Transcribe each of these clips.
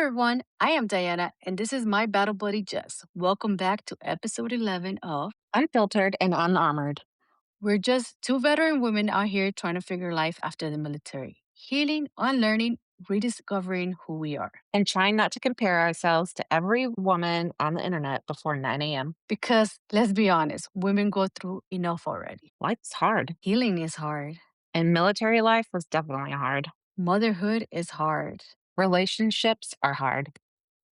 everyone. I am Diana, and this is my battle buddy Jess. Welcome back to episode 11 of Unfiltered and Unarmored. We're just two veteran women out here trying to figure life after the military, healing, unlearning, rediscovering who we are. And trying not to compare ourselves to every woman on the internet before 9 a.m. Because let's be honest, women go through enough already. Life's hard. Healing is hard, And military life was definitely hard. motherhood is hard. Relationships are hard.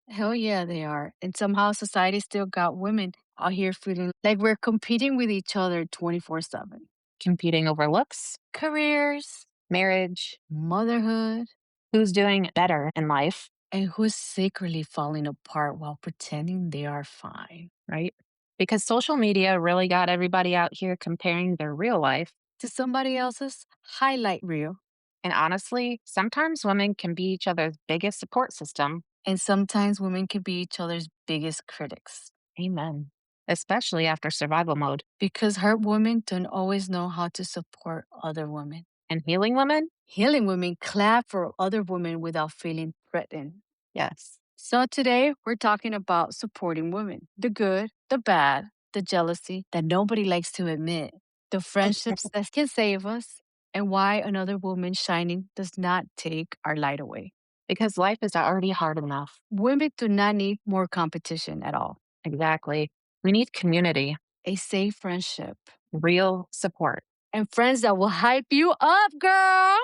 Hell yeah, they are. And somehow society still got women out here feeling like we're competing with each other 24/7. Competing over looks, Careers, marriage, motherhood, who's doing better in life, and who's secretly falling apart while pretending they are fine. right? Because social media really got everybody out here comparing their real life. To somebody else's highlight reel. And honestly, sometimes women can be each other's biggest support system. And sometimes women can be each other's biggest critics. Amen. Especially after survival mode. Because hurt women don't always know how to support other women. And healing women? Healing women clap for other women without feeling threatened. Yes. So today we're talking about supporting women, the good, the bad, the jealousy that nobody likes to admit, the friendships that can save us, and why another woman shining does not take our light away. Because life is already hard enough. Women do not need more competition at all. Exactly. We need community, A safe friendship, real support. and friends that will hype you up, girl.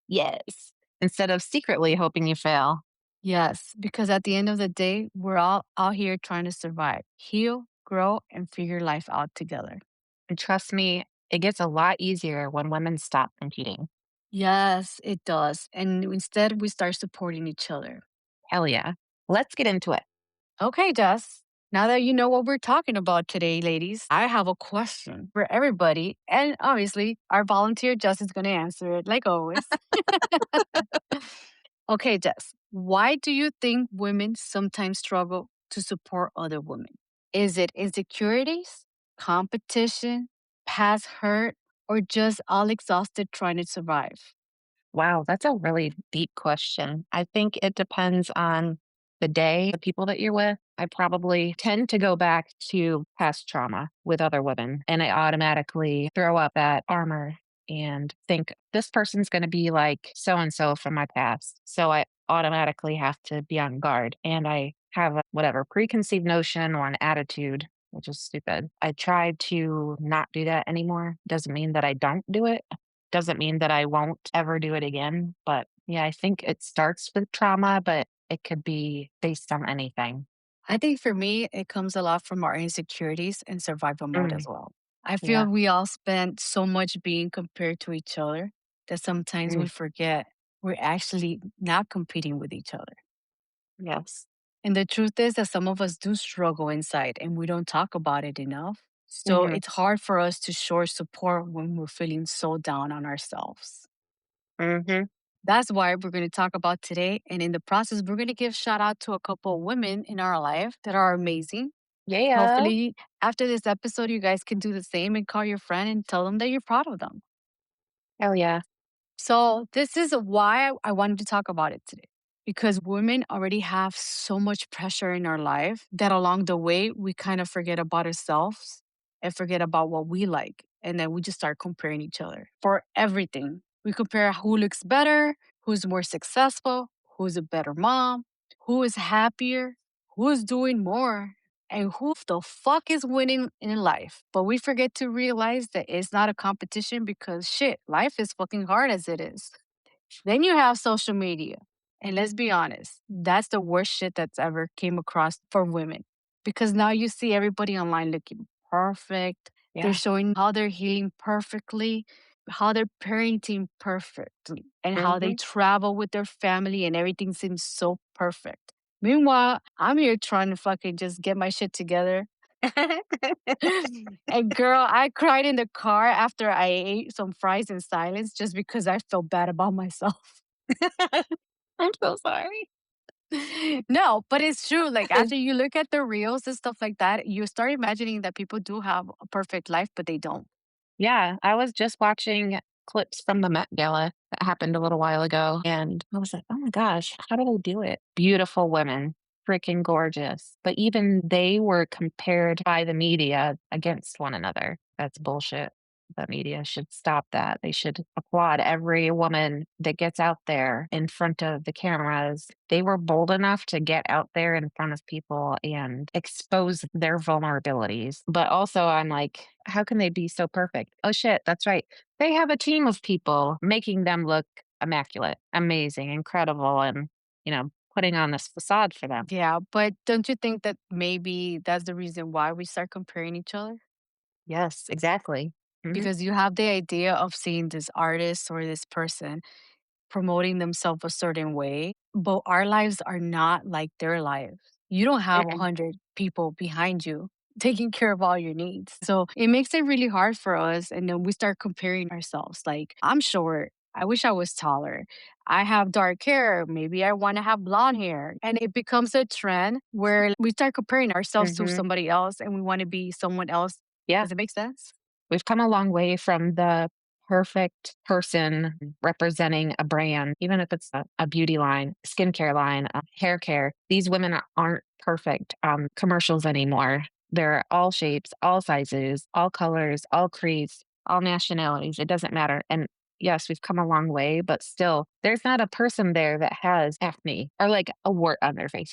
Yes. Instead of secretly hoping you fail. Yes, because at the end of the day, we're all out here trying to survive, heal, grow, and figure life out together. And trust me, it gets a lot easier when women stop competing. Yes, it does. And instead, we start supporting each other. Hell yeah. Let's get into it. Okay, Jess. Now that you know what we're talking about today, ladies, I have a question for everybody. And obviously, our volunteer Jess is going to answer it like always. Okay, Jess, why do you think women sometimes struggle to support other women? Is it insecurities, competition, past hurt, or just all exhausted trying to survive? Wow, that's a really deep question. I think it depends on the day, the people that you're with. I probably tend to go back to past trauma with other women, and I automatically throw up that armor and think this person's going to be like so and so from my past. So I automatically have to be on guard, and I have a whatever preconceived notion or an attitude, which is stupid. I try to not do that anymore. Doesn't mean that I don't do it, doesn't mean that I won't ever do it again, but yeah, I think it starts with trauma, but it could be based on anything. I think for me, it comes a lot from our insecurities and survival mode as Mm, well. I feel yeah. we all spend so much being compared to each other that sometimes Mm, we forget we're actually not competing with each other. yes. And the truth is that some of us do struggle inside and we don't talk about it enough. So Hmm. it's hard for us to show support when we're feeling so down on ourselves. Hmm. That's why we're going to talk about today. And in the process, we're going to give shout out to a couple of women in our life that are amazing. Yeah. Hopefully, after this episode, you guys can do the same and call your friend and tell them that you're proud of them. Hell yeah. So, this is why I wanted to talk about it today. Because women already have so much pressure in our life that along the way, we kind of forget about ourselves and forget about what we like. And then we just start comparing each other for everything. We compare who looks better, who's more successful, who's a better mom, who is happier, who's doing more, and who the fuck is winning in life. But we forget to realize that it's not a competition because shit, life is fucking hard as it is. Then you have social media. And let's be honest, that's the worst shit that's ever came across for women. Because now you see everybody online looking perfect. They're Yeah. showing how they're healing perfectly, how they're parenting perfectly, and how they Hmm. travel with their family, and everything seems so perfect. Meanwhile, I'm here trying to fucking just get my shit together. And girl, I cried in the car after I ate some fries in silence just because I felt bad about myself. I'm so sorry. No, but it's true. Like after you look at the reels and stuff like that, you start imagining that people do have a perfect life, but they don't. Yeah, I was just watching clips from the Met Gala that happened a little while ago. And I was like, oh my gosh, how do they do it? Beautiful women, freaking gorgeous. But even they were compared by the media against one another. That's bullshit. The media should stop that. They should applaud every woman that gets out there in front of the cameras. They were bold enough to get out there in front of people and expose their vulnerabilities. But also, I'm like, how can they be so perfect? Oh, shit, that's right. They have a team of people making them look immaculate, amazing, incredible, and, putting on this facade for them. Yeah, but don't you think that maybe that's the reason why we start comparing each other? Yes, exactly. Hmm. Because you have the idea of seeing this artist or this person promoting themselves a certain way, but our lives are not like their lives. You don't have Mm-mm. 100 people behind you taking care of all your needs. So it makes it really hard for us. And then we start comparing ourselves. Like, I'm short. I wish I was taller. I have dark hair. Maybe I want to have blonde hair. And it becomes a trend where we start comparing ourselves to Hmm. somebody else and we want to be someone else. Yeah. Does it make sense? We've come a long way from the perfect person representing a brand, even if it's a beauty line, skincare line, hair care. These women aren't perfect commercials anymore. They're all shapes, all sizes, all colors, all creeds, all nationalities. It doesn't matter. And yes, we've come a long way, but still, there's not a person there that has acne or like a wart on their face.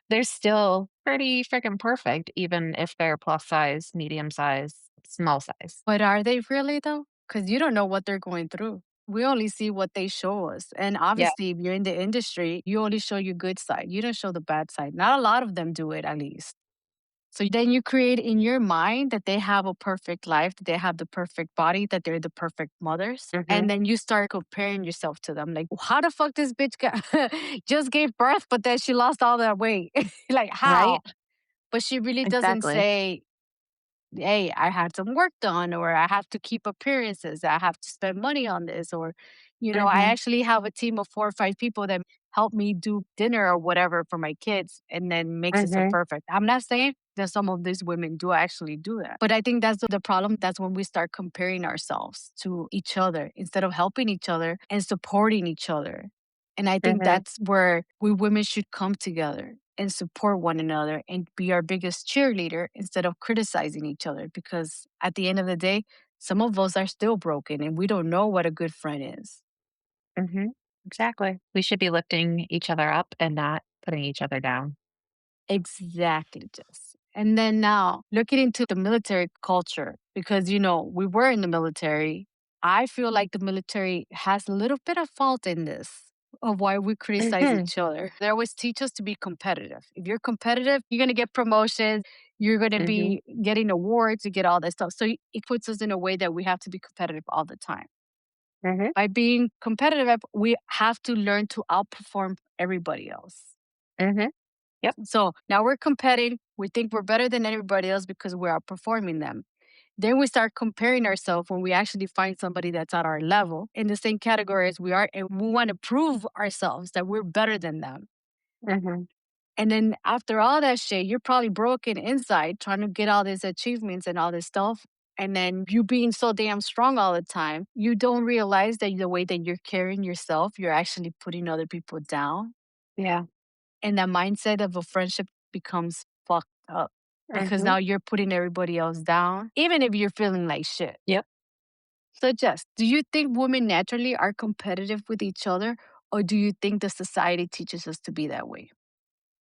They're still pretty freaking perfect, even if they're plus size, medium size, small size. But are they really though? Because you don't know what they're going through. We only see what they show us. And Yeah. obviously, if you're in the industry, you only show your good side. You don't show the bad side. Not a lot of them do it, at least. So then you create in your mind that they have a perfect life, that they have the perfect body, that they're the perfect mothers. Hmm. And then you start comparing yourself to them. Like, how the fuck this bitch got just gave birth, but then she lost all that weight? Like, Right? how? But she really doesn't Exactly. say, hey, I had some work done, or I have to keep appearances. I have to spend money on this, or, I Hmm. actually have a team of 4 or 5 people that help me do dinner or whatever for my kids and then makes it so Hmm. perfect. I'm not saying that some of these women do actually do that, but I think that's the problem. That's when we start comparing ourselves to each other instead of helping each other and supporting each other. And I think Hmm. that's where we women should come together and support one another and be our biggest cheerleader instead of criticizing each other. Because at the end of the day, some of us are still broken and we don't know what a good friend is. Hmm. Exactly. We should be lifting each other up and not putting each other down. Exactly, Jess. And then now looking into the military culture, because, we were in the military. I feel like the military has a little bit of fault in this of why we criticize Hmm. each other. They always teach us to be competitive. If you're competitive, you're going to get promotions, you're going to Hmm. be getting awards, you get all that stuff. So it puts us in a way that we have to be competitive all the time. Hmm. By being competitive, we have to learn to outperform everybody else. Hmm. Yep. So now we're competing. We think we're better than everybody else because we're outperforming them. Then we start comparing ourselves when we actually find somebody that's at our level in the same category as we are. And we want to prove ourselves that we're better than them. Hmm. And then after all that shit, you're probably broken inside trying to get all these achievements and all this stuff. And then you being so damn strong all the time, you don't realize that the way that you're carrying yourself, you're actually putting other people down. Yeah. And that mindset of a friendship becomes fucked up because Hmm. now you're putting everybody else down, even if you're feeling like shit. Yep. So, Jess, do you think women naturally are competitive with each other, or do you think the society teaches us to be that way?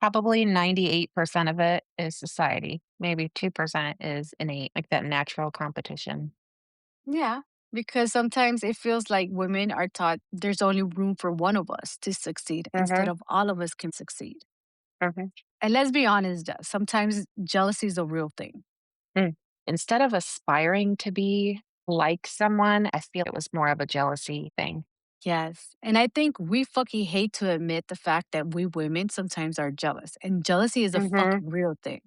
Probably 98% of it is society. Maybe 2% is innate, like that natural competition. Yeah, because sometimes it feels like women are taught there's only room for one of us to succeed instead Hmm. of all of us can succeed. Hmm. And let's be honest, Jess, sometimes jealousy is a real thing. Mm. Instead of aspiring to be like someone, I feel it was more of a jealousy thing. Yes. And I think we fucking hate to admit the fact that we women sometimes are jealous. And jealousy is a Hmm. fucking real thing.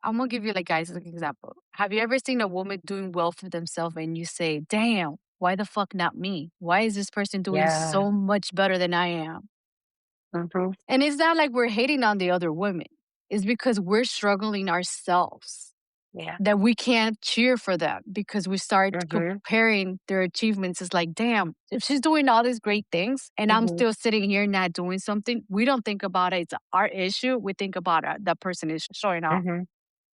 I'm gonna give you like guys an example. Have you ever seen a woman doing well for themselves and you say, damn, why the fuck not me? Why is this person doing Yeah. so much better than I am? Hmm. And it's not like we're hating on the other women. It's because we're struggling ourselves. Yeah. that we can't cheer for them because we start Mhm. comparing their achievements. It's like, damn, if she's doing all these great things and I'm Mhm. still sitting here not doing something, we don't think about it. It's our issue. We think about that person is showing off. Mhm.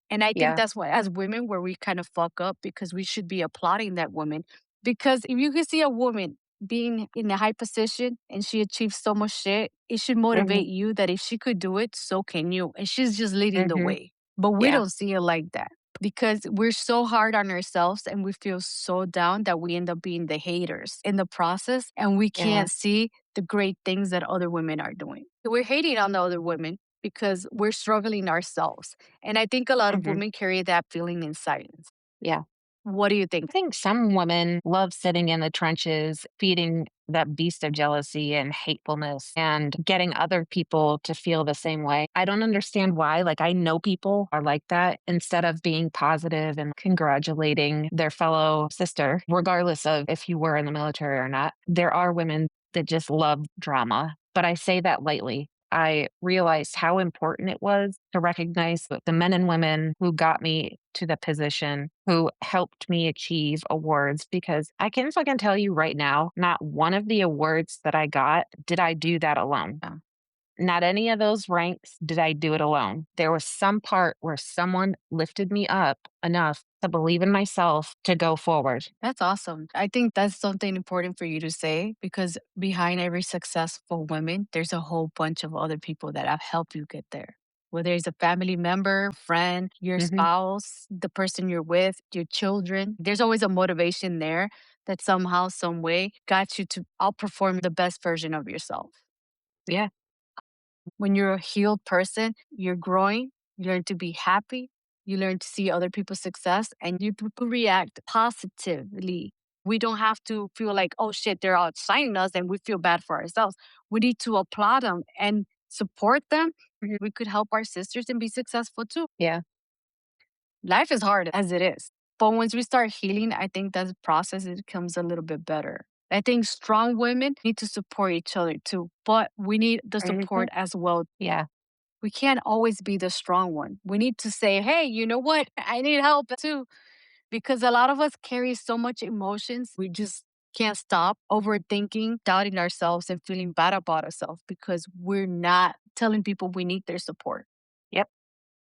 And I think Yeah. that's why, as women, where we kind of fuck up because we should be applauding that woman. Because if you can see a woman being in a high position and she achieves so much shit, it should Mhm. motivate you that if she could do it, so can you. And she's just leading the Mhm. way. But we Yeah. don't see it like that because we're so hard on ourselves and we feel so down that we end up being the haters in the process and we Yeah. can't see the great things that other women are doing. We're hating on the other women because we're struggling ourselves. And I think a lot of Mhm. women carry that feeling in silence. Yeah. What do you think? I think some women love sitting in the trenches, feeding that beast of jealousy and hatefulness and getting other people to feel the same way. I don't understand why. Like, I know people are like that. Instead of being positive and congratulating their fellow sister, regardless of if you were in the military or not, there are women that just love drama. But I say that lightly. I realized how important it was to recognize that the men and women who got me to the position, who helped me achieve awards, because I can fucking tell you right now, not one of the awards that I got did I do that alone. Yeah. Not any of those ranks did I do it alone. There was some part where someone lifted me up enough to believe in myself to go forward. That's awesome. I think that's something important for you to say because behind every successful woman, there's a whole bunch of other people that have helped you get there. Whether it's a family member, friend, your Hmm. spouse, the person you're with, your children, there's always a motivation there that somehow, some way got you to outperform the best version of yourself. Yeah. When you're a healed person, you're growing, you learn to be happy, you learn to see other people's success, and you react positively. We don't have to feel like, oh shit, they're outshining us and we feel bad for ourselves. We need to applaud them and support them. Hmm. We could help our sisters and be successful too. Yeah. Life is hard as it is. But once we start healing, I think that process it becomes a little bit better. I think strong women need to support each other too, but we need the Hmm. support as well. Yeah. We can't always be the strong one. We need to say, hey, you know what? I need help too. Because a lot of us carry so much emotions. We just can't stop overthinking, doubting ourselves, and feeling bad about ourselves because we're not telling people we need their support. Yep.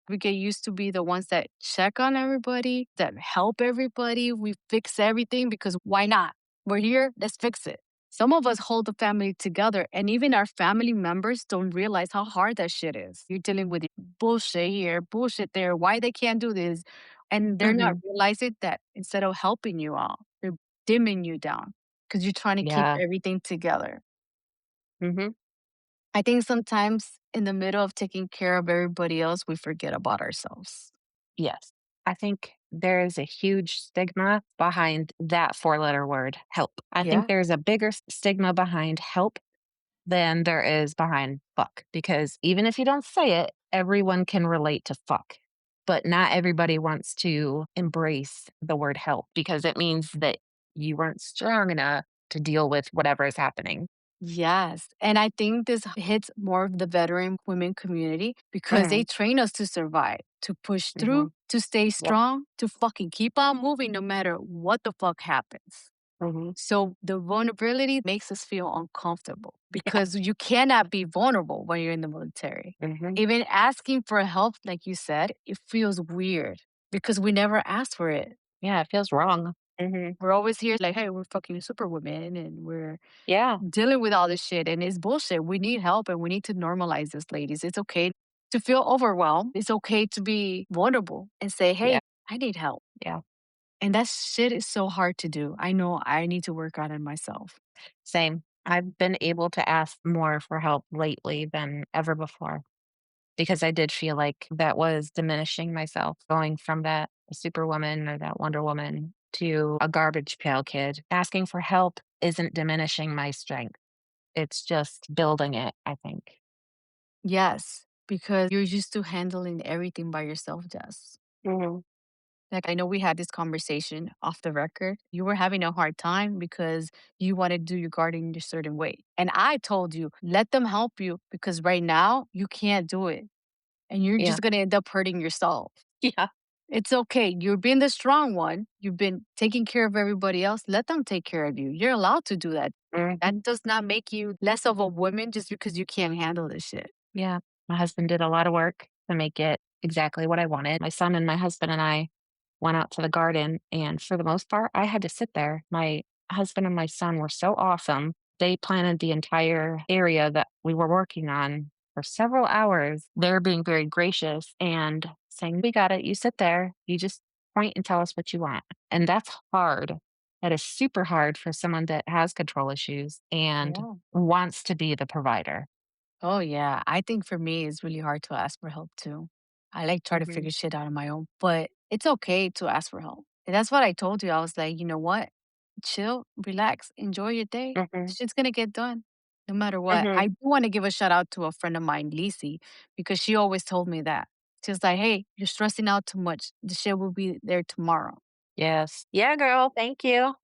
We get used to be the ones that check on everybody, that help everybody. We fix everything because why not? We're here, let's fix it. Some of us hold the family together, and even our family members don't realize how hard that shit is. You're dealing with bullshit here, bullshit there, why they can't do this. And they're not Hmm. realizing that instead of helping you out, they're dimming you down because you're trying to keep Yeah. everything together. Hmm. I think sometimes in the middle of taking care of everybody else, we forget about ourselves. Yes. I think there is a huge stigma behind that four-letter word, help. I think Yeah. there's a bigger stigma behind help than there is behind fuck, because even if you don't say it, everyone can relate to fuck. But not everybody wants to embrace the word help because it means that you weren't strong enough to deal with whatever is happening. Yes. And I think this hits more of the veteran women community because they Mhm. train us to survive, to push through, Mhm. to stay Yep. strong, to fucking keep on moving no matter what the fuck happens. Mhm. So the vulnerability makes us feel uncomfortable Yeah. because you cannot be vulnerable when you're in the military. Mhm. Even asking for help, like you said, it feels weird because we never asked for it. Yeah, it feels wrong. Mhm. We're always here like, hey, we're fucking superwomen and we're Yeah. dealing with all this shit and it's bullshit. We need help and we need to normalize this, ladies. It's okay to feel overwhelmed. It's okay to be vulnerable and say, hey, Yeah. I need help. Yeah. And that shit is so hard to do. I know I need to work on it myself. Same. I've been able to ask more for help lately than ever before because I did feel like that was diminishing myself, going from that superwoman or that Wonder Woman to a garbage pail kid. Asking for help isn't diminishing my strength. It's just building it, I think. Yes, because you're used to handling everything by yourself, Jess. Mhm. Like I know we had this conversation off the record. You were having a hard time because you wanted to do your gardening a certain way. And I told you, let them help you because right now you can't do it. And you're Yeah. just gonna end up hurting yourself. Yeah. It's okay. You're being the strong one. You've been taking care of everybody else. Let them take care of you. You're allowed to do that. Mhm. That does not make you less of a woman just because you can't handle this shit. Yeah. My husband did a lot of work to make it exactly what I wanted. My son and my husband and I went out to the garden, and for the most part, I had to sit there. My husband and my son were so awesome. They planted the entire area that we were working on for several hours. They're being very gracious and saying, "We got it. You sit there. You just point and tell us what you want." And that's hard. That is super hard for someone that has control issues and Yeah. wants to be the provider. Oh yeah. I think for me it's really hard to ask for help too. I like try to Mhm, figure shit out on my own, but it's okay to ask for help. And that's what I told you. I was like, you know what? Chill, relax, enjoy your day. mhm, Shit's gonna get done no matter what. mhm. I do want to give a shout out to a friend of mine, Lisi, because she always told me that. She was like, hey, you're stressing out too much. The shit will be there tomorrow. Yes. Yeah, girl, thank you.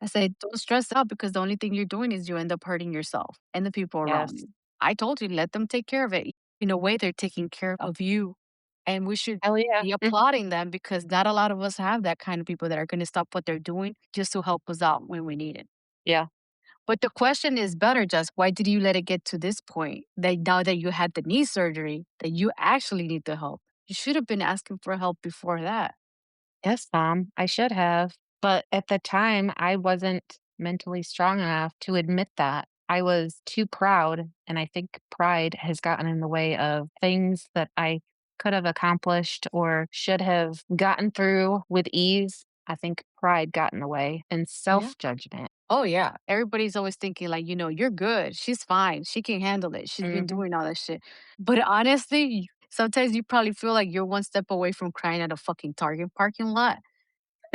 I said, don't stress out because the only thing you're doing is you end up hurting yourself and the people around Yes. you. I told you, let them take care of it. In a way, they're taking care of you. And we should Hell yeah. be Mhm. applauding them because not a lot of us have that kind of people that are going to stop what they're doing just to help us out when we need it. Yeah. But the question is better, just why did you let it get to this point that now that you had the knee surgery, that you actually need the help? You should have been asking for help before that. Yes, mom, I should have. But at the time, I wasn't mentally strong enough to admit that. I was too proud. And I think pride has gotten in the way of things that I could have accomplished or should have gotten through with ease. I think pride got in the way and Yeah. self judgment. Oh, yeah. Everybody's always thinking, like, you're good. She's fine. She can handle it. She's been Hmm. doing all that shit. But honestly, sometimes you probably feel like you're one step away from crying at a fucking Target parking lot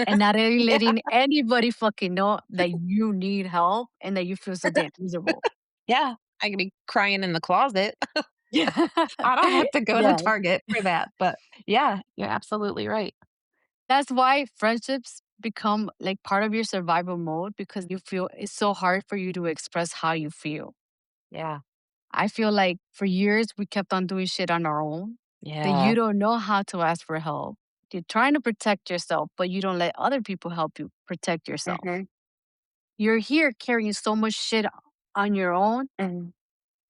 and not really Yeah. letting anybody fucking know that you need help and that you feel so damn miserable. Yeah. I could be crying in the closet. Yeah. I don't have to go to Yeah. Target for that. But yeah, you're absolutely right. That's why friendships become like part of your survival mode because you feel it's so hard for you to express how you feel. Yeah. I feel like for years we kept on doing shit on our own, that you Yeah. don't know how to ask for help. You're trying to protect yourself, but you don't let other people help you protect yourself. Hmm. You're here carrying so much shit on your own, Hmm.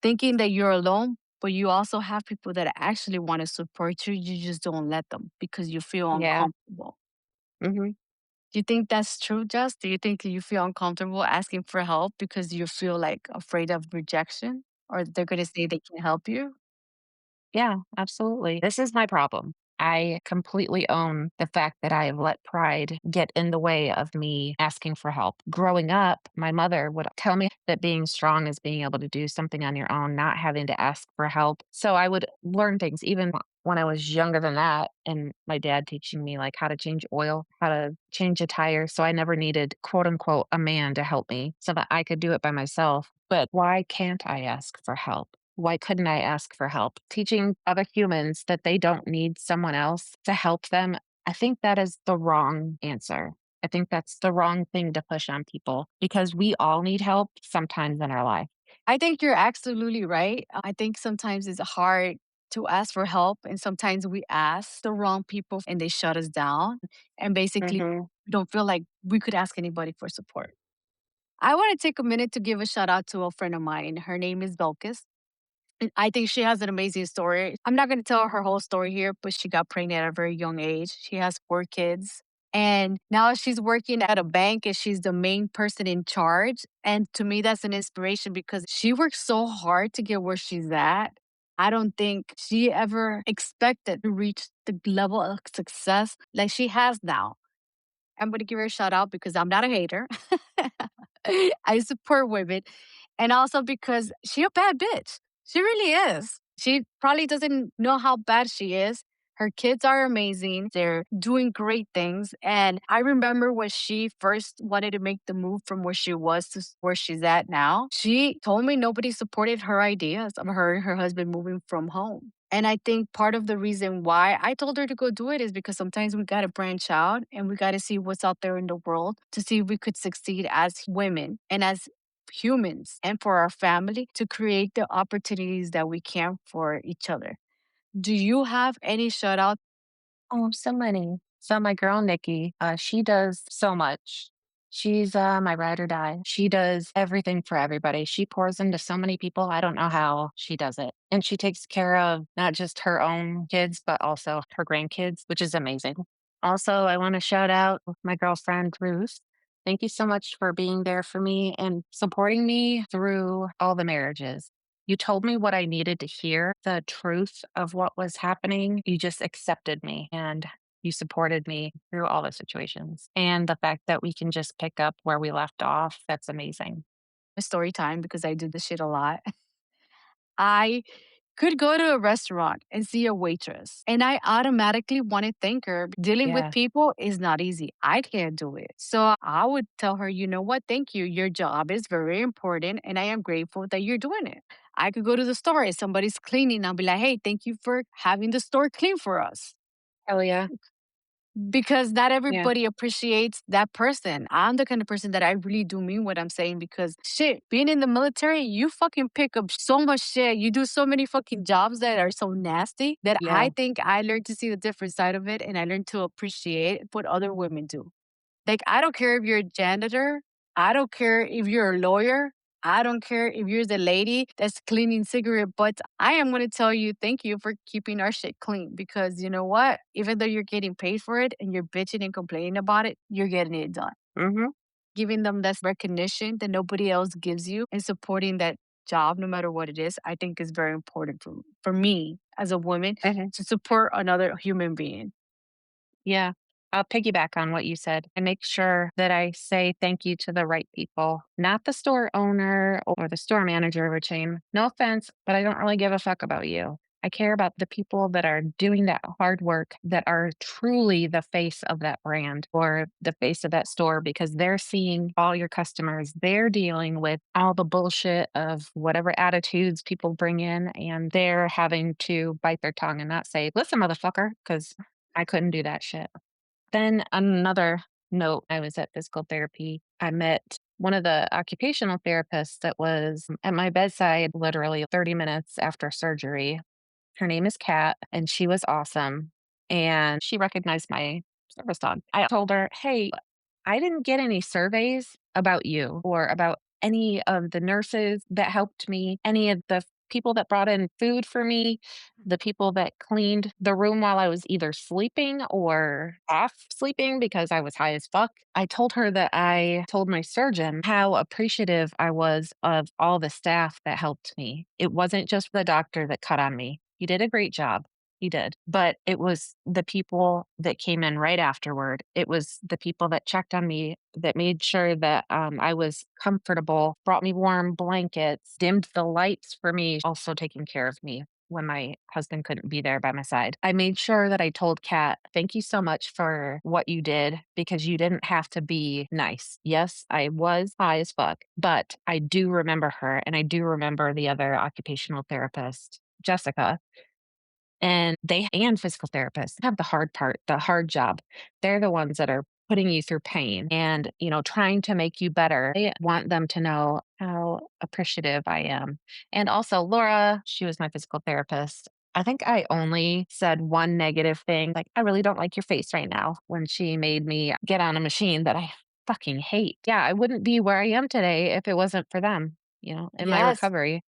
thinking that you're alone, but you also have people that actually want to support you. You just don't let them because you feel Yeah. uncomfortable. Mhm. Do you think that's true, Jess? Do you think you feel uncomfortable asking for help because you feel like afraid of rejection or they're going to say they can't help you? Yeah, absolutely. This is my problem. I completely own the fact that I have let pride get in the way of me asking for help. Growing up, my mother would tell me that being strong is being able to do something on your own, not having to ask for help. So I would learn things even when I was younger than that. And my dad teaching me like how to change oil, how to change a tire. So I never needed, quote unquote, a man to help me so that I could do it by myself. But why can't I ask for help? Why couldn't I ask for help? Teaching other humans that they don't need someone else to help them, I think that is the wrong answer. I think that's the wrong thing to push on people because we all need help sometimes in our life. I think you're absolutely right. I think sometimes it's hard to ask for help, and sometimes we ask the wrong people and they shut us down. And basically, Mhm. we don't feel like we could ask anybody for support. I want to take a minute to give a shout out to a friend of mine. Her name is Belkis. And I think she has an amazing story. I'm not going to tell her whole story here, but she got pregnant at a very young age. She has 4 kids. And now she's working at a bank and she's the main person in charge. And to me, that's an inspiration because she worked so hard to get where she's at. I don't think she ever expected to reach the level of success like she has now. I'm going to give her a shout out because I'm not a hater. I support women. And also because she a bad bitch. She really is. She probably doesn't know how bad she is. Her kids are amazing. They're doing great things. And I remember when she first wanted to make the move from where she was to where she's at now, she told me nobody supported her ideas of her and her husband moving from home. And I think part of the reason why I told her to go do it is because sometimes we got to branch out and we got to see what's out there in the world to see if we could succeed as women and as humans and for our family to create the opportunities that we can for each other. Do you have any shout out? Oh, so many. So my girl Nikki, she does so much. She's my ride or die. She does everything for everybody. She pours into so many people. I don't know how she does it. And she takes care of not just her own kids, but also her grandkids, which is amazing. Also, I want to shout out my girlfriend Ruth. Thank you so much for being there for me and supporting me through all the marriages. You told me what I needed to hear, the truth of what was happening. You just accepted me and you supported me through all the situations. And the fact that we can just pick up where we left off, that's amazing. Story time because I do this shit a lot. I could go to a restaurant and see a waitress and I automatically want to thank her. Dealing with Yeah. people is not easy. I can't do it. So I would tell her, you know what? Thank you. Your job is very important and I am grateful that you're doing it. I could go to the store and somebody's cleaning. I'll be like, hey, thank you for having the store clean for us. Hell yeah. Because not Yeah. everybody appreciates that person. I'm the kind of person that I really do mean what I'm saying because shit, being in the military, you fucking pick up so much shit. You do so many fucking jobs that are so nasty that Yeah. I think I learned to see the different side of it and I learned to appreciate what other women do. Like, I don't care if you're a janitor. I don't care if you're a lawyer. I don't care if you're the lady that's cleaning cigarette butts. I am going to tell you, thank you for keeping our shit clean because you know what? Even though you're getting paid for it and you're bitching and complaining about it, you're getting it done. Hmm. Giving them that recognition that nobody else gives you and supporting that job, no matter what it is, I think is very important for me as a woman Hmm. to support another human being. Yeah. I'll piggyback on what you said and make sure that I say thank you to the right people, not the store owner or the store manager of a chain. No offense, but I don't really give a fuck about you. I care about the people that are doing that hard work, that are truly the face of that brand or the face of that store because they're seeing all your customers. They're dealing with all the bullshit of whatever attitudes people bring in, and they're having to bite their tongue and not say, listen, motherfucker, because I couldn't do that shit. Then on another note, I was at physical therapy. I met one of the occupational therapists that was at my bedside literally 30 minutes after surgery. Her name is Kat, and she was awesome. And she recognized my service dog. I told her, hey, I didn't get any surveys about you or about any of the nurses that helped me, any of the people that brought in food for me, the people that cleaned the room while I was either sleeping or half sleeping because I was high as fuck. I told her that I told my surgeon how appreciative I was of all the staff that helped me. It wasn't just the doctor that cut on me. He did a great job. He did. But it was the people that came in right afterward. It was the people that checked on me, that made sure that I was comfortable, brought me warm blankets, dimmed the lights for me, also taking care of me when my husband couldn't be there by my side. I made sure that I told Kat, thank you so much for what you did because you didn't have to be nice. Yes, I was high as fuck, but I do remember her and I do remember the other occupational therapist, Jessica, and physical therapists have the hard part, the hard job. They're the ones that are putting you through pain and, trying to make you better. I want them to know how appreciative I am. And also Laura, she was my physical therapist. I think I only said one negative thing, like, I really don't like your face right now, when she made me get on a machine that I fucking hate. Yeah, I wouldn't be where I am today if it wasn't for them, in my Yes, recovery.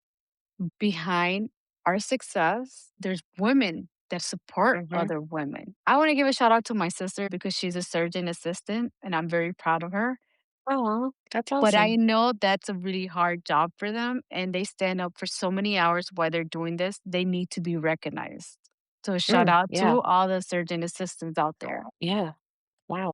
behind our success, there's women that support Hmm. other women. I want to give a shout out to my sister because she's a surgeon assistant and I'm very proud of her. Oh, that's But I awesome. know that's a really hard job for them and they stand up for so many hours while they're doing this. They need to be recognized. So shout out Yeah. to all the surgeon assistants out there. Yeah. Wow.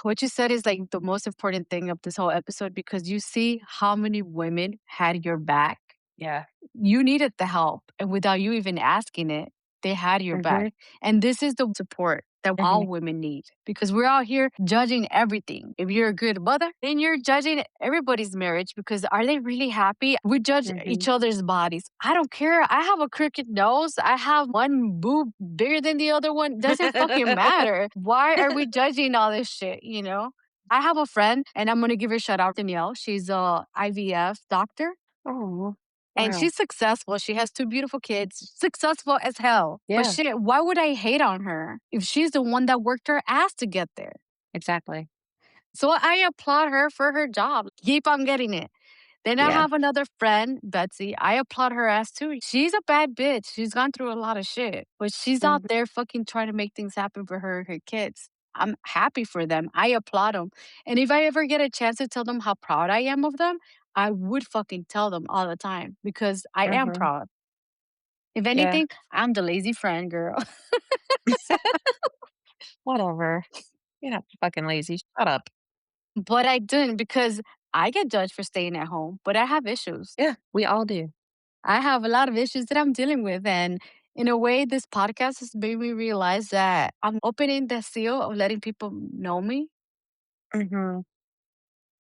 What you said is like the most important thing of this whole episode because you see how many women had your back. Yeah. You needed the help, and without you even asking it, they had your back. Mhm. And this is the support that Mhm. all women need because we're out here judging everything. If you're a good mother, then you're judging everybody's marriage because are they really happy? We judge each Mhm. other's bodies. I don't care. I have a crooked nose. I have one boob bigger than the other one. Doesn't fucking matter. Why are we judging all this shit, you know? I have a friend, and I'm gonna give her a shout out, Danielle. She's a IVF doctor Oh. And Wow. she's successful. She has 2 beautiful kids, successful as hell. But Yeah, shit, why would I hate on her if she's the one that worked her ass to get there? exactly. So I applaud her for her job. Keep on getting it. Then I Yeah. have another friend, Betsy. I applaud her ass too. She's a bad bitch. She's gone through a lot of shit, but she's out Mhm. there fucking trying to make things happen for her and her kids. I'm happy for them. I applaud them. And if I ever get a chance to tell them how proud I am of them, I would fucking tell them all the time because I am Mhm. proud. If Yeah. anything, I'm the lazy friend girl. Whatever. You're not fucking lazy. Shut up. But I didn't because I get judged for staying at home, but I have issues. Yeah, we all do. I have a lot of issues that I'm dealing with. And in a way, this podcast has made me realize that I'm opening the seal of letting people know me. Mhm.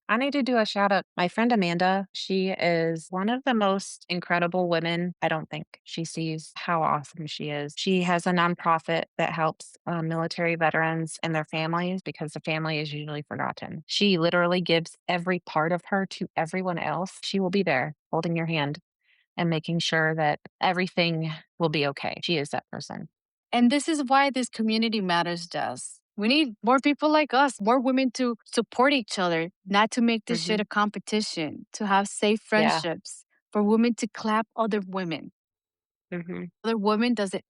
I need to do a shout out. My friend Amanda, she is one of the most incredible women. I don't think she sees how awesome she is. She has a nonprofit that helps military veterans and their families because the family is usually forgotten. She literally gives every part of her to everyone else. She will be there holding your hand and making sure that everything will be okay. She is that person. And this is why this community matters to us. We need more people like us, more women to support each other, not to make this shit Hmm. a competition, to have safe Yeah. friendships, for women to clap other women. Hmm.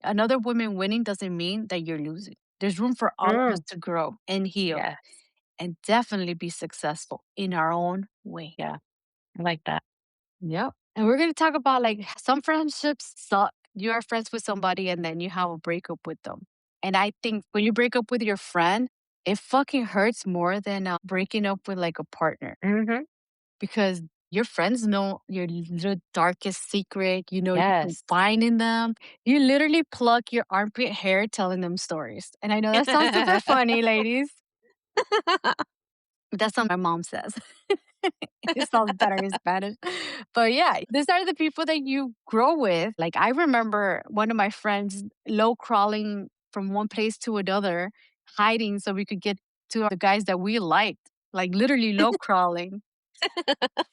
Another woman winning doesn't mean that you're losing. There's room for all of us Mm. to grow and heal Yeah. and definitely be successful in our own way. Yeah. I like that. Yep. And we're going to talk about like some friendships suck. You are friends with somebody and then you have a breakup with them. And I think when you break up with your friend, it fucking hurts more than breaking up with like a partner Hmm. because your friends know your little darkest secret. You know, you Yes. confide in them. You literally pluck your armpit hair telling them stories. And I know that sounds super funny, ladies. That's what my mom says. It sounds better in Spanish. But yeah, these are the people that you grow with. Like I remember one of my friends low crawling from one place to another, hiding so we could get to the guys that we liked. Like literally low crawling.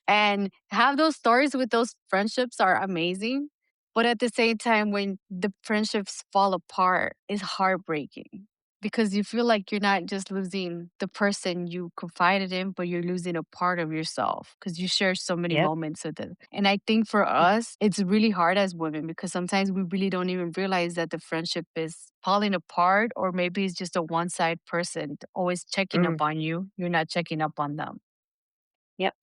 And have those stories with those friendships are amazing. But at the same time, when the friendships fall apart, it's heartbreaking because you feel like you're not just losing the person you confided in, but you're losing a part of yourself because you share so many Yep. moments with it. And I think for us, it's really hard as women because sometimes we really don't even realize that the friendship is falling apart, or maybe it's just a one side person always checking up Mm. on you. You're not checking up on them. Yep.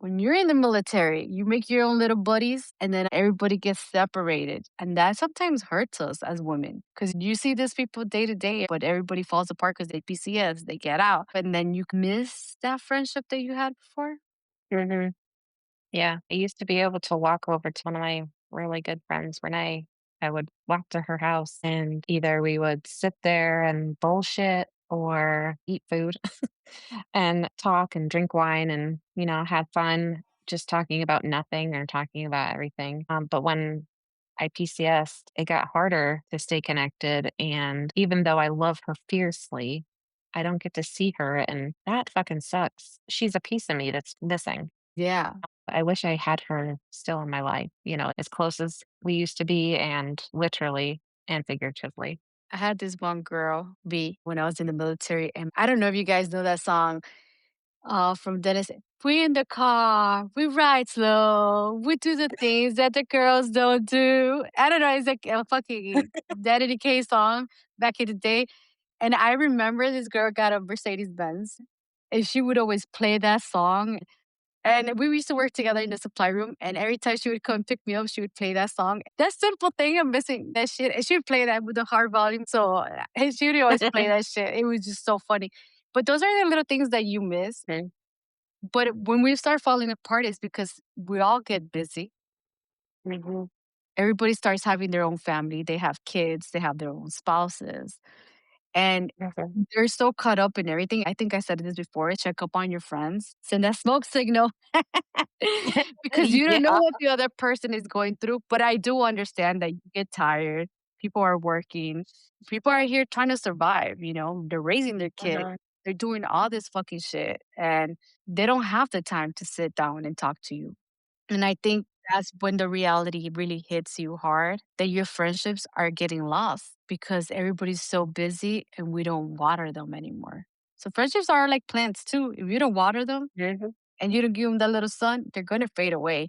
When you're in the military, you make your own little buddies and then everybody gets separated. And that sometimes hurts us as women because you see these people day to day, but everybody falls apart because they PCS, they get out. And then you miss that friendship that you had before. Hmm. Yeah. I used to be able to walk over to one of my really good friends, Renee. I would walk to her house and either we would sit there and bullshit or eat food and talk and drink wine and, have fun just talking about nothing or talking about everything. But when I PCSed, it got harder to stay connected. And even though I love her fiercely, I don't get to see her. And that fucking sucks. She's a piece of me that's missing. Yeah. I wish I had her still in my life, as close as we used to be and literally and figuratively. I had this one girl, B, when I was in the military. And I don't know if you guys know that song from Dennis. We in the car, we ride slow, we do the things that the girls don't do. I don't know, it's like a fucking Daddy K song back in the day. And I remember this girl got a Mercedes Benz and she would always play that song. And we used to work together in the supply room. And every time she would come pick me up, she would play that song. That simple thing, I'm missing that shit. And she would play that with a hard volume. So and she would always play that shit. It was just so funny. But those are the little things that you miss. Mm. But when we start falling apart, it's because we all get busy. Mhm. Everybody starts having their own family. They have kids, they have their own spouses. And Mhm. they're so caught up in everything. I think I said this before, check up on your friends, send that smoke signal because you don't know Yeah. what the other person is going through. But I do understand that you get tired. People are working. People are here trying to survive, they're raising their kids. Mhm. They're doing all this fucking shit and they don't have the time to sit down and talk to you. And I think that's when the reality really hits you hard that your friendships are getting lost because everybody's so busy and we don't water them anymore. So friendships are like plants too. If you don't water them Mhm. and you don't give them that little sun, they're gonna fade away.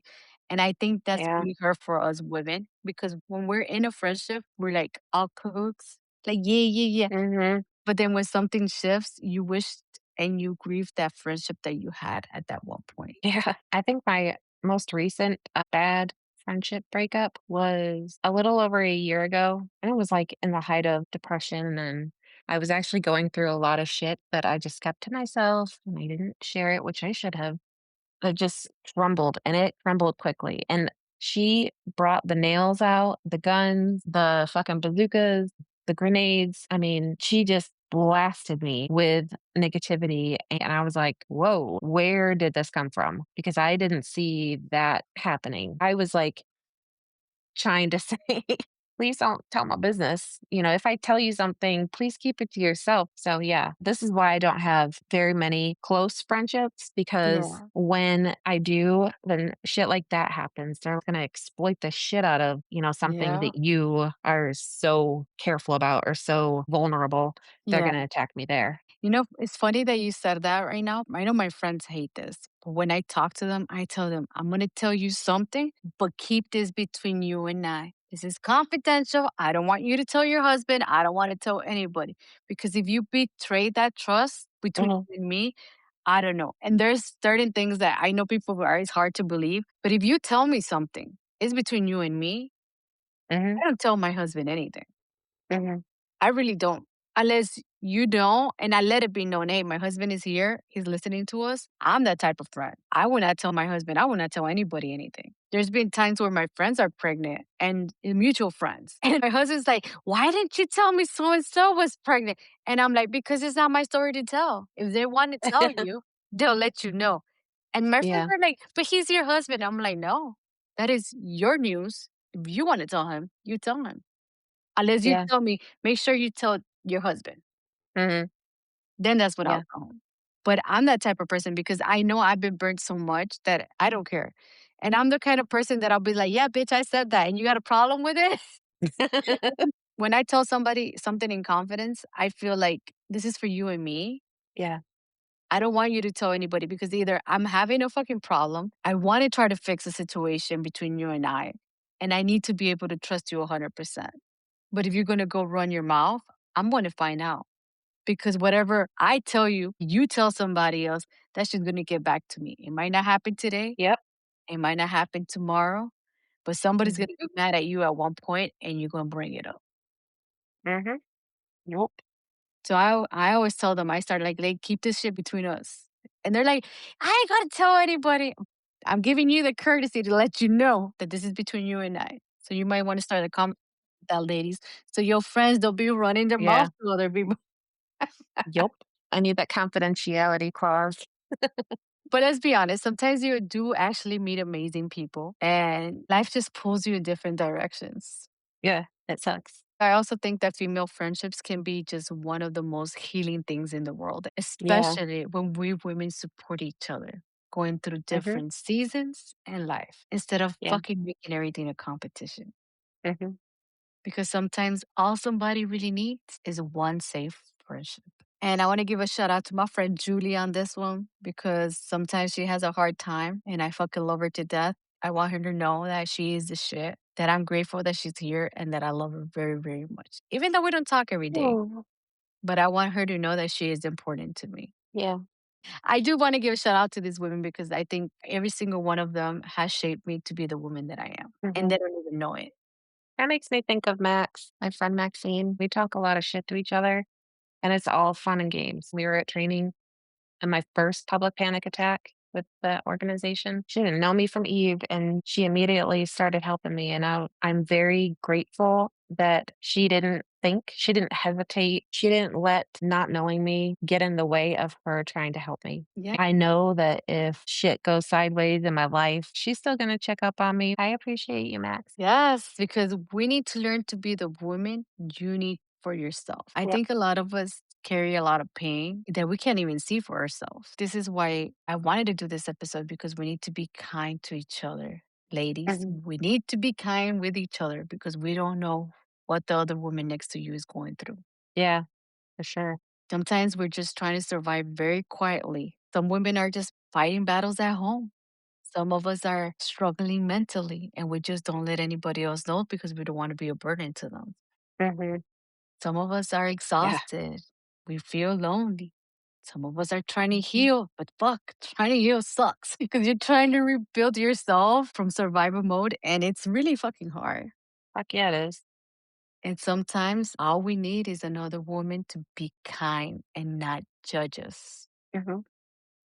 And I think that's Yeah. really hard for us women because when we're in a friendship, we're like all cahoots, like yeah, yeah, yeah. Mhm. But then when something shifts, you wish and you grieve that friendship that you had at that one point. Yeah. I think my most recent bad friendship breakup was a little over a year ago. And it was like in the height of depression. And I was actually going through a lot of shit that I just kept to myself and I didn't share it, which I should have. It just crumbled, and it crumbled quickly, and she brought the nails out, the guns, the fucking bazookas, the grenades. I mean, she just blasted me with negativity, and I was like, "Whoa, where did this come from?" Because I didn't see that happening. I was, like, trying to say, please don't tell my business. You know, if I tell you something, please keep it to yourself. So, yeah, this is why I don't have very many close friendships because Yeah. when I do, then shit like that happens. They're going to exploit the shit out of, something Yeah. that you are so careful about or so vulnerable. They're Yeah. going to attack me there. You know, it's funny that you said that right now. I know my friends hate this, but when I talk to them, I tell them, I'm going to tell you something, but keep this between you and I. This is confidential. I don't want you to tell your husband. I don't want to tell anybody. Because if you betray that trust between Hmm. you and me, I don't know. And there's certain things that I know people are, it's hard to believe. But if you tell me something, it's between you and me. Hmm. I don't tell my husband anything. Hmm. I really don't. Unless you don't, and I let it be known, hey, my husband is here. He's listening to us. I'm that type of friend. I would not tell my husband. I would not tell anybody anything. There's been times where my friends are pregnant and mutual friends. And my husband's like, why didn't you tell me so and so was pregnant? And I'm like, because it's not my story to tell. If they want to tell you, they'll let you know. And my friends Yeah. are like, but he's your husband. I'm like, no, that is your news. If you want to tell him, you tell him. Unless you Yeah. tell me, make sure you tell your husband. Hmm. Then that's when I'll Yeah. go home. But I'm that type of person because I know I've been burnt so much that I don't care. And I'm the kind of person that I'll be like, yeah, bitch, I said that. And you got a problem with it? When I tell somebody something in confidence, I feel like this is for you and me. Yeah. I don't want you to tell anybody because either I'm having a fucking problem, I want to try to fix a situation between you and I need to be able to trust you 100%. But if you're going to go run your mouth, I'm going to find out. Because whatever I tell you, you tell somebody else, that's just gonna get back to me. It might not happen today, Yep. it might not happen tomorrow, but somebody's Hmm. gonna be mad at you at one point and you're gonna bring it up. Hmm. Nope. So I always tell them, I start like, keep this shit between us. And they're like, I ain't gotta tell anybody. I'm giving you the courtesy to let you know that this is between you and I. So you might want to start a comment with that, ladies. So your friends don't be running their mouth Yeah. to other people. Yep. I need that confidentiality clause. But let's be honest, sometimes you do actually meet amazing people and life just pulls you in different directions. Yeah, it sucks. I also think that female friendships can be just one of the most healing things in the world, Yeah. especially when we women support each other, going through Mhm. different seasons in life instead of Yeah. fucking making everything a competition. Mhm. Because sometimes all somebody really needs is one safe friendship. And I want to give a shout out to my friend Julie on this one because sometimes she has a hard time and I fucking love her to death. I want her to know that she is the shit, that I'm grateful that she's here and that I love her very, very much. Even though we don't talk every day, Oh. but I want her to know that she is important to me. Yeah. I do want to give a shout out to these women because I think every single one of them has shaped me to be the woman that I am. And Mhm. they don't even know it. That makes me think of Max, my friend Maxine. We talk a lot of shit to each other, and it's all fun and games. We were at training in my first public panic attack with the organization. She didn't know me from Eve, and she immediately started helping me. And I'm very grateful that she didn't think, she didn't hesitate, she didn't let not knowing me get in the way of her trying to help me. Yeah. I know that if shit goes sideways in my life, she's still going to check up on me. I appreciate you, Max. Yes, because we need to learn to be the woman you need for yourself. I Yep. think a lot of us carry a lot of pain that we can't even see for ourselves. This is why I wanted to do this episode because we need to be kind to each other. Ladies, Mhm. we need to be kind with each other because we don't know what the other woman next to you is going through. Yeah, for sure. Sometimes we're just trying to survive very quietly. Some women are just fighting battles at home. Some of us are struggling mentally and we just don't let anybody else know because we don't want to be a burden to them. Mhm. Some of us are Yeah. exhausted. We feel lonely. Some of us are trying to Mhm. heal, but fuck, trying to heal sucks because you're trying to rebuild yourself from survival mode and it's really fucking hard. Fuck yeah, it is. And sometimes all we need is another woman to be kind and not judge us. Mhm.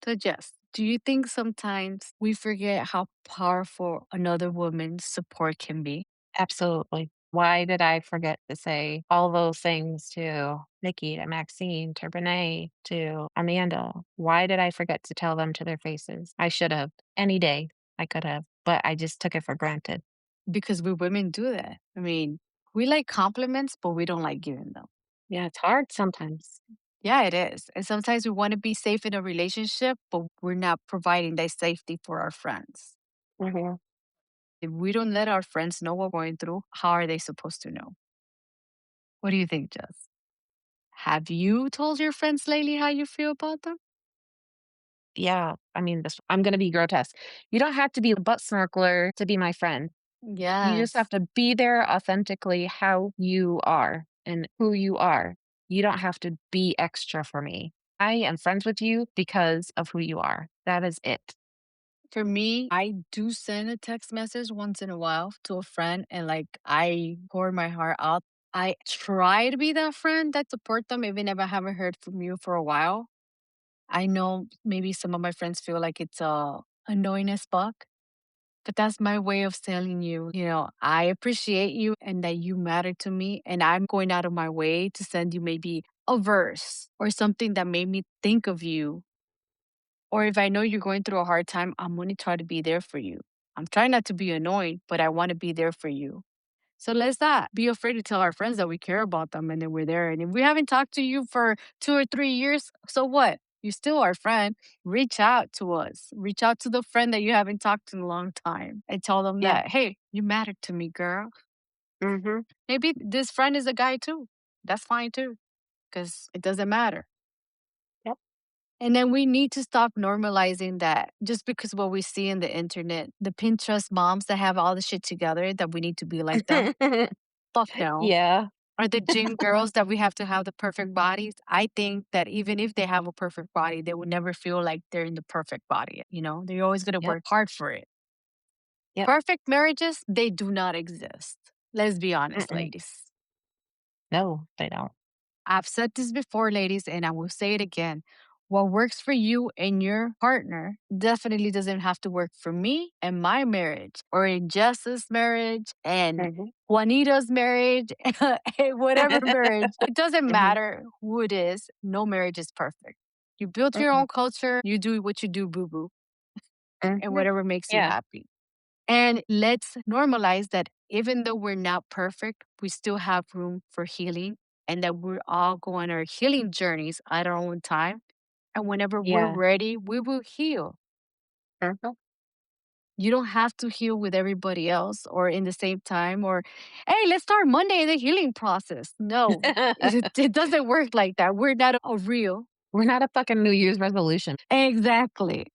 So, Jess, do you think sometimes we forget how powerful another woman's support can be? Absolutely. Why did I forget to say all those things to Nikki, to Maxine, to Renee, to Amanda? Why did I forget to tell them to their faces? I should have. Any day I could have, but I just took it for granted. Because we women do that. I mean, we like compliments, but we don't like giving them. Yeah, it's hard sometimes. Yeah, it is. And sometimes we want to be safe in a relationship, but we're not providing that safety for our friends. Mhm. If we don't let our friends know what we're going through, how are they supposed to know? What do you think, Jess? Have you told your friends lately how you feel about them? Yeah, I mean, this I'm gonna be grotesque. You don't have to be a butt snorkeler to be my friend. You just have Yes. to be there authentically how you are and who you are. You don't have to be extra for me. I am friends with you because of who you are. That is it. For me, I do send a text message once in a while to a friend and like I pour my heart out. I try to be that friend that support them even if I haven't heard from you for a while. I know maybe some of my friends feel like it's annoying as fuck, but that's my way of telling you, I appreciate you and that you matter to me. And I'm going out of my way to send you maybe a verse or something that made me think of you. Or if I know you're going through a hard time, I'm going to try to be there for you. I'm trying not to be annoying, but I want to be there for you. So let's not be afraid to tell our friends that we care about them and that we're there. And if we haven't talked to you for 2 or 3 years, so what? You're still our friend. Reach out to us. Reach out to the friend that you haven't talked to in a long time and tell them Yeah. that, hey, you matter to me, girl. Mhm. Maybe this friend is a guy too. That's fine too, because it doesn't matter. Yep. And then we need to stop normalizing that just because what we see in the internet, the Pinterest moms that have all the shit together, that we need to be like them. Fuck no. Yeah. Or the gym girls that we have to have the perfect bodies. I think that even if they have a perfect body, they would never feel like they're in the perfect body. They're always going to Yep. work hard for it. Yep. Perfect marriages, they do not exist. Let's be honest, Mm-mm. ladies. No, they don't. I've said this before, ladies, and I will say it again. What works for you and your partner definitely doesn't have to work for me and my marriage, or in Jess's marriage and Mhm. Juanita's marriage, and whatever marriage. It doesn't Mhm. matter who it is. No marriage is perfect. You build your Mm-mm. own culture, you do what you do, boo boo, and Mhm. whatever makes you Yeah. happy. And let's normalize that even though we're not perfect, we still have room for healing and that we're all going our healing journeys at our own time. And whenever we're Yeah. ready, we will heal. Mhm. You don't have to heal with everybody else or in the same time or, hey, let's start Monday the healing process. No, it doesn't work like that. We're not a real. We're not a fucking New Year's resolution. Exactly.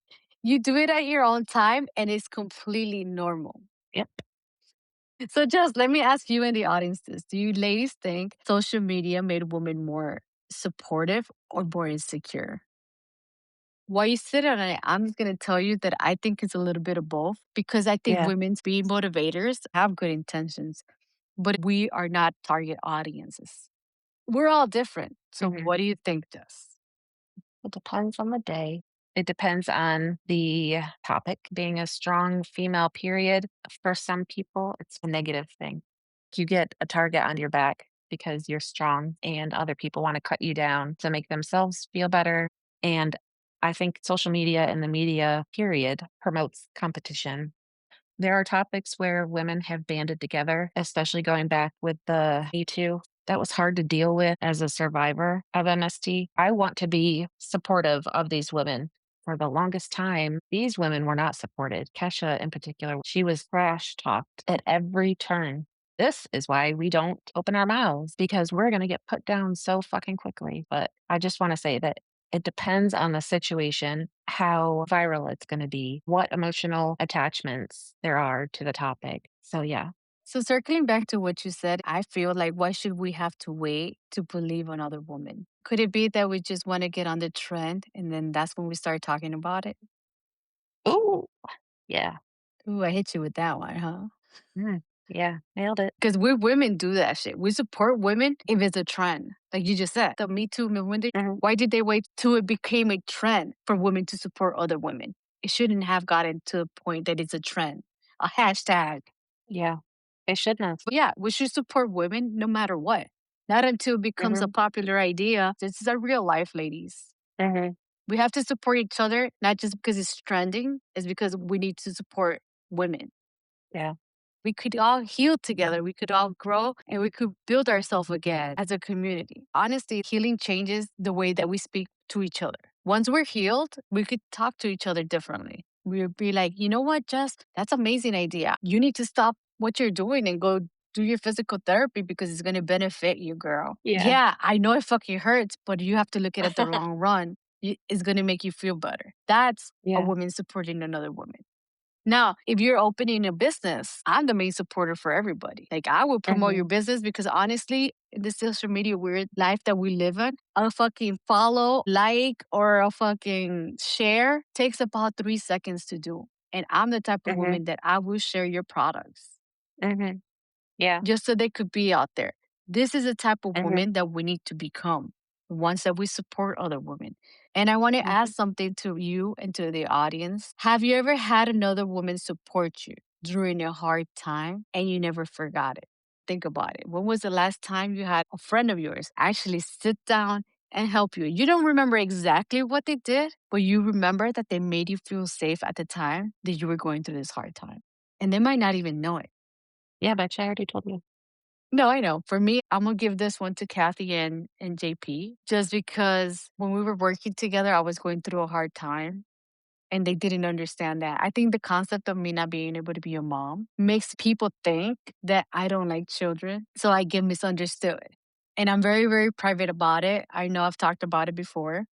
You do it at your own time and it's completely normal. Yep. So, just let me ask you in the audience this. Do you ladies think social media made women more supportive or more insecure? While you sit on it, I'm just going to tell you that I think it's a little bit of both because I think Yeah. women's being motivators have good intentions, but we are not target audiences. We're all different. So, Mhm. what do you think, Jess? It depends on the day. It depends on the topic. Being a strong female, period, for some people, it's a negative thing. You get a target on your back because you're strong, and other people want to cut you down to make themselves feel better. And I think social media and the media, period, promotes competition. There are topics where women have banded together, especially going back with the Me Too. That was hard to deal with as a survivor of MST. I want to be supportive of these women. For the longest time, these women were not supported. Kesha, in particular, she was trash talked at every turn. This is why we don't open our mouths because we're going to get put down so fucking quickly. But I just want to say that it depends on the situation, how viral it's going to be, what emotional attachments there are to the topic. So, yeah. So circling back to what you said, I feel like why should we have to wait to believe another woman? Could it be that we just want to get on the trend and then that's when we start talking about it? Ooh, yeah. Ooh, I hit you with that one, huh? Mm, yeah. Nailed it. Because we women do that shit. We support women if it's a trend. Like you just said, the Me Too movement, Hmm. why did they wait till it became a trend for women to support other women? It shouldn't have gotten to a point that it's a trend, a hashtag. Yeah. They shouldn't have. But yeah, we should support women no matter what. Not until it becomes a Hmm. popular idea. This is a real life, ladies. Hmm. We have to support each other, not just because it's trending, it's because we need to support women. Yeah. We could all heal together. We could all grow and we could build ourselves again as a community. Honestly, healing changes the way that we speak to each other. Once we're healed, we could talk to each other differently. We'll be like, you know what, Jess, that's an amazing idea. You need to stop what you're doing and go do your physical therapy because it's going to benefit you, girl. Yeah. Yeah, I know it fucking hurts, but you have to look at it the long run. It's going to make you feel better. That's a Yeah. woman supporting another woman. Now, if you're opening a business, I'm the main supporter for everybody. Like, I will promote your Hmm. business because honestly, in the social media weird life that we live in, a fucking follow, like, or a fucking share takes about 3 seconds to do. And I'm the type of Hmm. woman that I will share your products Hmm. Yeah. just so they could be out there. This is the type of Hmm. woman that we need to become, ones that we support other women. And I want to Hmm. ask something to you and to the audience. Have you ever had another woman support you during a hard time and you never forgot it? Think about it. When was the last time you had a friend of yours actually sit down and help you? You don't remember exactly what they did, but you remember that they made you feel safe at the time that you were going through this hard time. And they might not even know it. Yeah, but I already told you. No, I know. For me, I'm gonna give this one to Kathy and JP just because when we were working together, I was going through a hard time and they didn't understand that. I think the concept of me not being able to be a mom makes people think that I don't like children. So I get misunderstood. And I'm very, very private about it. I know I've talked about it before.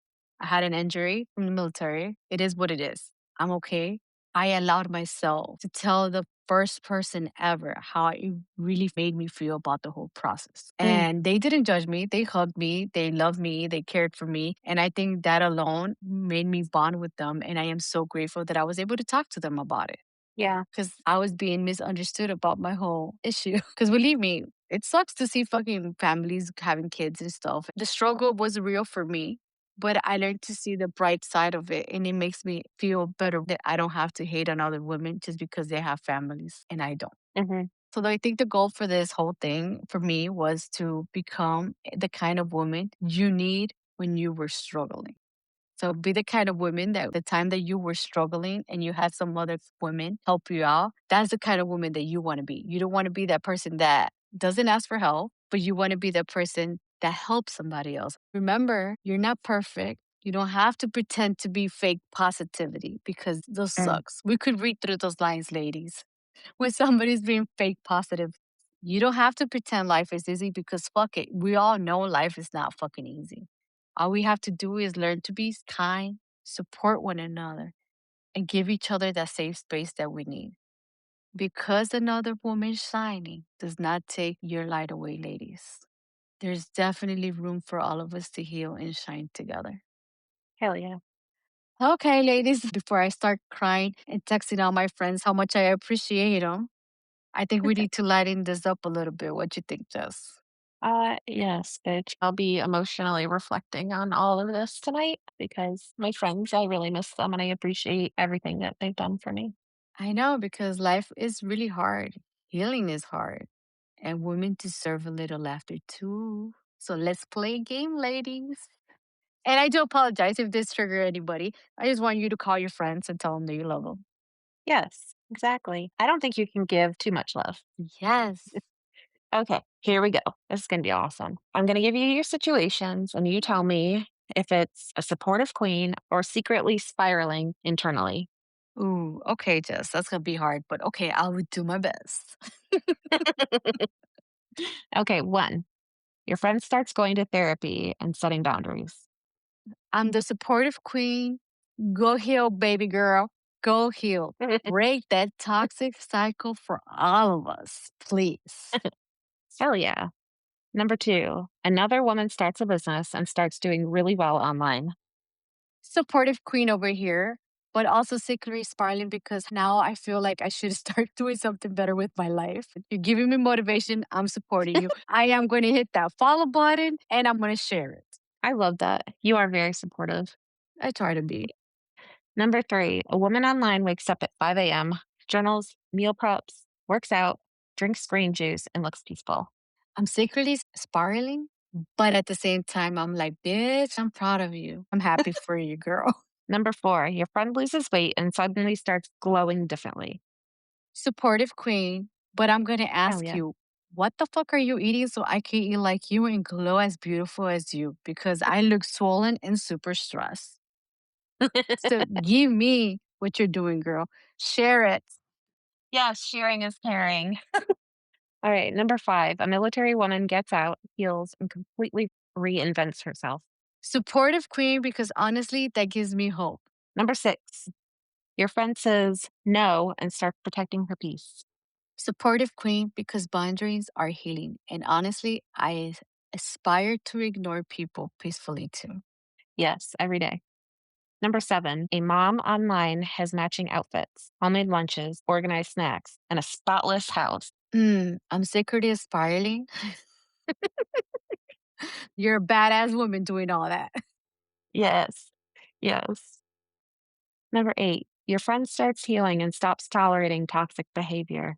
I had an injury from the military. It is what it is. I'm okay. I allowed myself to tell the first person ever how it really made me feel about the whole process. Mm, And they didn't judge me. They hugged me. They loved me. They cared for me. And I think that alone made me bond with them. And I am so grateful that I was able to talk to them about it yeah. because I was being misunderstood about my whole issue. Because believe me, it sucks to see fucking families having kids and stuff. The struggle was real for me, but I learned to see the bright side of it. And it makes me feel better that I don't have to hate on other women just because they have families and I don't. Mhm, So I think the goal for this whole thing for me was to become the kind of woman you need when you were struggling. So be the kind of woman that the time that you were struggling and you had some other women help you out, that's the kind of woman that you want to be. You don't want to be that person that doesn't ask for help, but you want to be that person that helps somebody else. Remember, you're not perfect. You don't have to pretend to be fake positivity because those mm, sucks. We could read through those lines, ladies. When somebody's being fake positive, you don't have to pretend life is easy because fuck it. We all know life is not fucking easy. All we have to do is learn to be kind, support one another, and give each other that safe space that we need. Because another woman's shining does not take your light away, ladies. There's definitely room for all of us to heal and shine together. hell yeah. Okay, ladies, before I start crying and texting all my friends how much I appreciate them, I think we need to lighten this up a little bit. What you think, Jess? Yes, bitch. I'll be emotionally reflecting on all of this tonight because my friends, I really miss them and I appreciate everything that they've done for me. I know because life is really hard. Healing is hard. And women deserve a little laughter too. So let's play a game, ladies. And I do apologize if this trigger anybody. I just want you to call your friends and tell them that you love them. Yes, exactly. I don't think you can give too much love. Yes. Okay, here we go. This is going to be awesome. I'm going to give you your situations and you tell me if it's a supportive queen or secretly spiraling internally. Ooh, okay, Jess, that's gonna be hard, but okay, I will do my best. Okay, one, your friend starts going to therapy and setting boundaries. I'm the supportive queen. Go heal, baby girl. Go heal. Break that toxic cycle for all of us, please. Hell yeah. Number two, another woman starts a business and starts doing really well online. Supportive queen over here, but also secretly spiraling because now I feel like I should start doing something better with my life. You're giving me motivation. I'm supporting you. I am going to hit that follow button and I'm going to share it. I love that. You are very supportive. I try to be. Number three, a woman online wakes up at 5 a.m., journals, meal preps, works out, drinks green juice, and looks peaceful. I'm secretly spiraling, but at the same time, I'm like, bitch, I'm proud of you. I'm happy for you, girl. Number four, your friend loses weight and suddenly starts glowing differently. Supportive queen, but I'm going to Hell ask yeah. you, what the fuck are you eating so I can eat like you and glow as beautiful as you? Because I look swollen and super stressed. So give me what you're doing, girl. Share it. Yes, sharing is caring. All right, number five, a military woman gets out, heals, and completely reinvents herself. Supportive queen, because honestly, that gives me hope. Number six, your friend says no and starts protecting her peace. Supportive queen, because boundaries are healing. And honestly, I aspire to ignore people peacefully too. Yes, every day. Number seven, a mom online has matching outfits, homemade lunches, organized snacks, and a spotless house. I'm secretly spiraling. You're a badass woman doing all that. Yes, yes. Number eight, your friend starts healing and stops tolerating toxic behavior.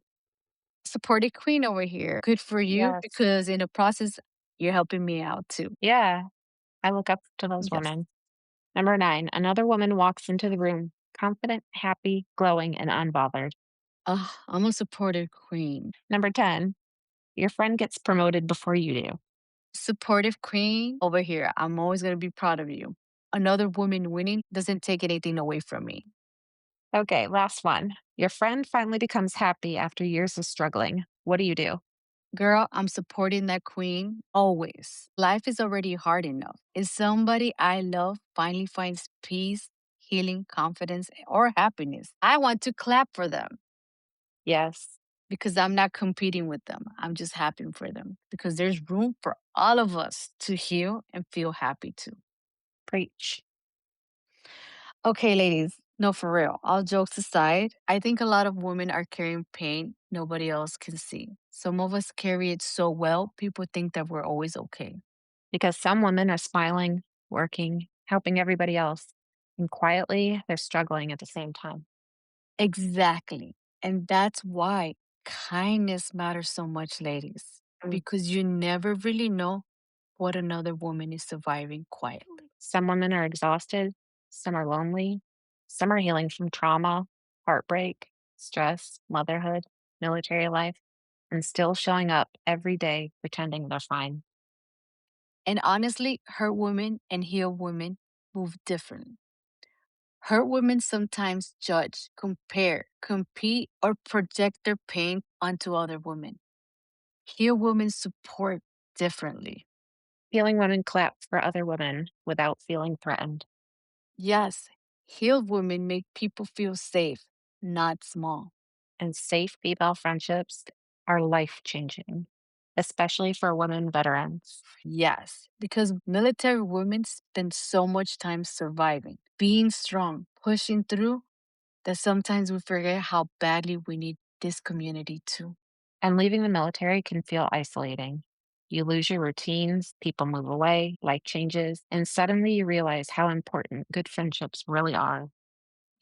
Supportive queen over here. Good for you Yes. because in the process, you're helping me out too. Yeah, I look up to those Yes. women. Number nine, another woman walks into the room, confident, happy, glowing, and unbothered. I'm a supportive queen. Number 10, your friend gets promoted before you do. Supportive queen over here. I'm always going to be proud of you. Another woman winning doesn't take anything away from me. Okay, last one. Your friend finally becomes happy after years of struggling. What do you do? Girl, I'm supporting that queen always. Life is already hard enough. If somebody I love finally finds peace, healing, confidence, or happiness, I want to clap for them Yes, because I'm not competing with them. I'm just happy for them because there's room for all of us to heal and feel happy too. preach. Okay, ladies, no, for real. All jokes aside, I think a lot of women are carrying pain nobody else can see. Some of us carry it so well, people think that we're always okay. Because some women are smiling, working, helping everybody else, and quietly they're struggling at the same time. Exactly. And that's why kindness matters so much, ladies, Mm. because you never really know what another woman is surviving quietly. Some women are exhausted, some are lonely, some are healing from trauma, heartbreak, stress, motherhood, military life, and still showing up every day pretending they're fine. And honestly, hurt women and healed women move differently. Hurt women sometimes judge, compare, compete, or project their pain onto other women. Healed women support differently. Healing women clap for other women without feeling threatened. Yes, healed women make people feel safe, not small. And safe female friendships are life changing, especially for women veterans. Yes, because military women spend so much time surviving, being strong, pushing through, that sometimes we forget how badly we need this community too. And leaving the military can feel isolating. You lose your routines, people move away, life changes, and suddenly you realize how important good friendships really are.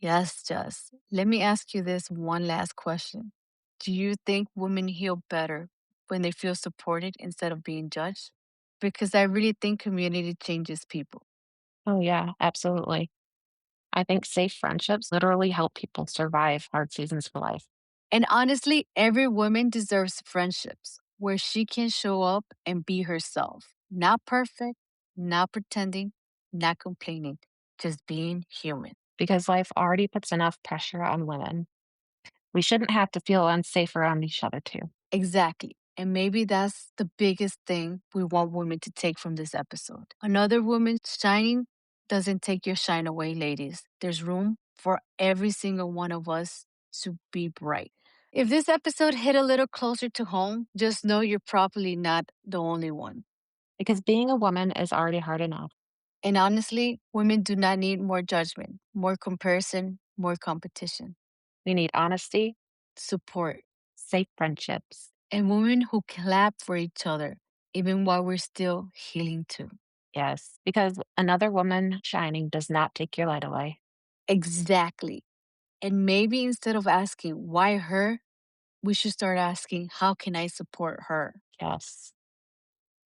Yes, Jess. Let me ask you this one last question. Do you think women heal better when they feel supported instead of being judged? Because I really think community changes people. Oh, yeah, absolutely. I think safe friendships literally help people survive hard seasons for life. And honestly, every woman deserves friendships where she can show up and be herself. Not perfect, not pretending, not complaining, just being human. because life already puts enough pressure on women. We shouldn't have to feel unsafe around each other, too. Exactly. And maybe that's the biggest thing we want women to take from this episode. Another woman shining doesn't take your shine away, ladies. There's room for every single one of us to be bright. If this episode hit a little closer to home, just know you're probably not the only one. Because being a woman is already hard enough. And honestly, women do not need more judgment, more comparison, more competition. We need honesty, Support, safe friendships. and women who clap for each other, even while we're still healing too. Yes, because another woman shining does not take your light away. Exactly. And maybe instead of asking, why her, we should start asking, how can I support her? Yes.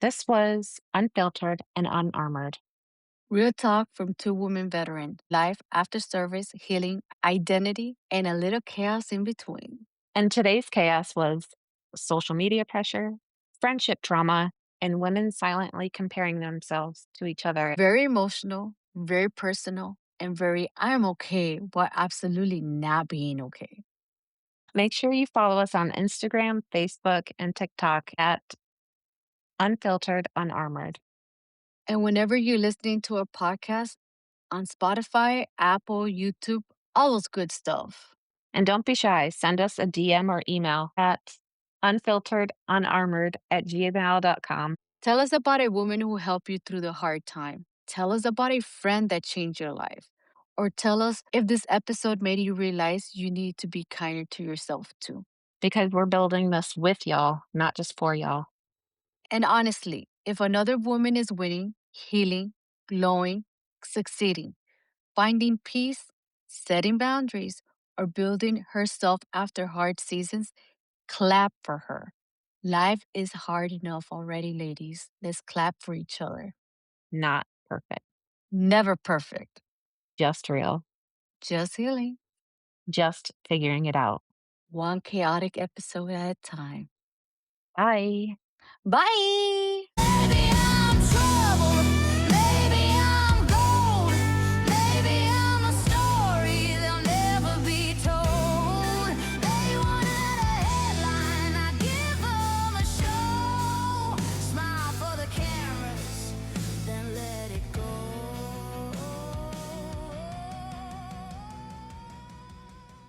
This was Unfiltered and Unarmored. Real talk from two women veterans, life after service, healing, identity, and a little chaos in between. And today's chaos was social media pressure, friendship trauma, and women silently comparing themselves to each other. Very emotional, very personal, and very I'm okay, but absolutely not being okay. Make sure you follow us on Instagram, Facebook, and TikTok at Unfiltered Unarmored. And whenever you're listening to a podcast on Spotify, Apple, YouTube, all those good stuff. And don't be shy, send us a DM or email at unfilteredunarmored@gmail.com. Tell us about a woman who helped you through the hard time. Tell us about a friend that changed your life. Or tell us if this episode made you realize you need to be kinder to yourself too. Because we're building this with y'all, not just for y'all. And honestly, if another woman is winning, healing, glowing, succeeding, finding peace, setting boundaries, or building herself after hard seasons, clap for her. Life is hard enough already, ladies. Let's clap for each other. Not perfect, Never perfect, just real, just healing. just figuring it out. One chaotic episode at a time. Bye. Bye.